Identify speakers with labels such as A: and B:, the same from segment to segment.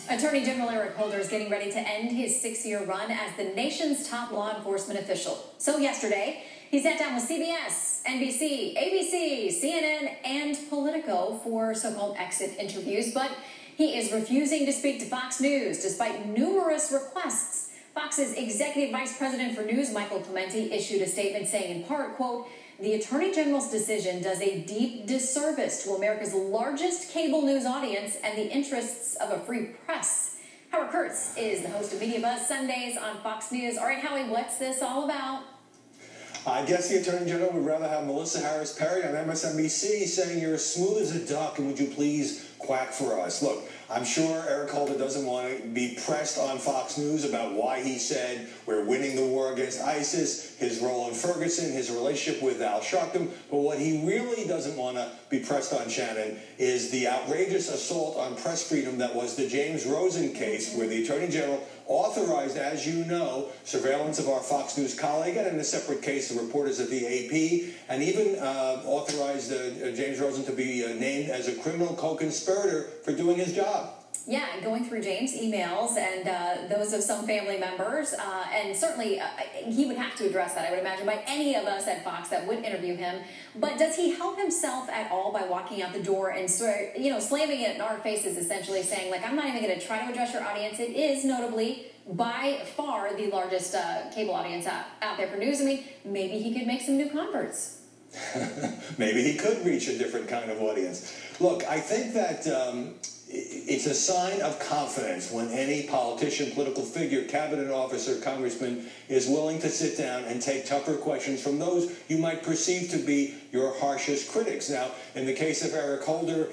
A: Attorney General Eric Holder is getting ready to end his 6-year run as the nation's top law enforcement official. So yesterday, he sat down with CBS, NBC, ABC, CNN, and Politico for so-called exit interviews, but he is refusing to speak to Fox News despite numerous requests. Fox's executive vice president for news, Michael Clementi, issued a statement saying in part, quote, "The Attorney General's decision does a deep disservice to America's largest cable news audience and the interests of a free press." Howard Kurtz is the host of Media Buzz Sundays on Fox News. All right, Howie, what's this all about?
B: I guess the Attorney General would rather have Melissa Harris Perry on MSNBC saying you're as smooth as a duck and would you please quack for us. Look, I'm sure Eric Holder doesn't want to be pressed on Fox News about why he said we're winning the war against ISIS, his role in Ferguson, his relationship with Al Sharpton. But what he really doesn't want to be pressed on, Shannon, is the outrageous assault on press freedom that was the James Rosen case, where the Attorney General authorized, as you know, surveillance of our Fox News colleague, and in a separate case, the reporters at the AP, and even authorized James Rosen to be named as a criminal co-conspirator for doing his job.
A: Yeah, going through James' emails and those of some family members, and certainly he would have to address that, I would imagine, by any of us at Fox that would interview him. But does he help himself at all by walking out the door and slamming it in our faces, essentially saying, like, I'm not even going to try to address your audience? It is notably by far the largest cable audience out there for news. I mean, maybe he could make some new converts.
B: Maybe he could reach a different kind of audience. Look, I think that it's a sign of confidence when any politician, political figure, cabinet officer, congressman is willing to sit down and take tougher questions from those you might perceive to be your harshest critics. Now, in the case of Eric Holder,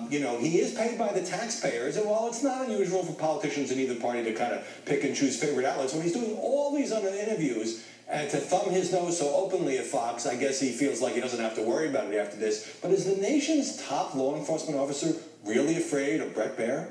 B: he is paid by the taxpayers, and while it's not unusual for politicians in either party to kind of pick and choose favorite outlets, when he's doing all these other interviews and to thumb his nose so openly at Fox, I guess he feels like he doesn't have to worry about it after this. But is the nation's top law enforcement officer really afraid of Bret Baier?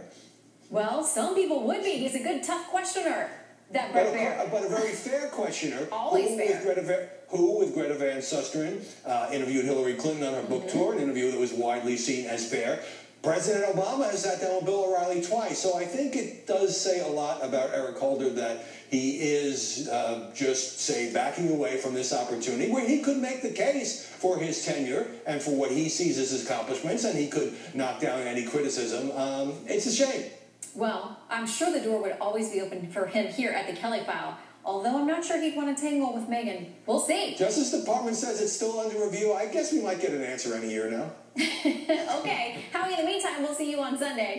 A: Well, some people would be. He's a good, tough questioner, that Bret Baier.
B: But a very fair questioner.
A: Always fair.
B: Who, with Greta Van Susteren, interviewed Hillary Clinton on her book tour, an interview that was widely seen as fair. President Obama has sat down with Bill O'Reilly twice, so I think it does say a lot about Eric Holder that he is backing away from this opportunity where he could make the case for his tenure and for what he sees as his accomplishments, and he could knock down any criticism. It's a shame.
A: Well, I'm sure the door would always be open for him here at the Kelly File, although I'm not sure he'd want to tangle with Meghan. We'll see.
B: Justice Department says it's still under review. I guess we might get an answer any year now.
A: Okay. Howie, in the meantime, we'll see you on Sunday.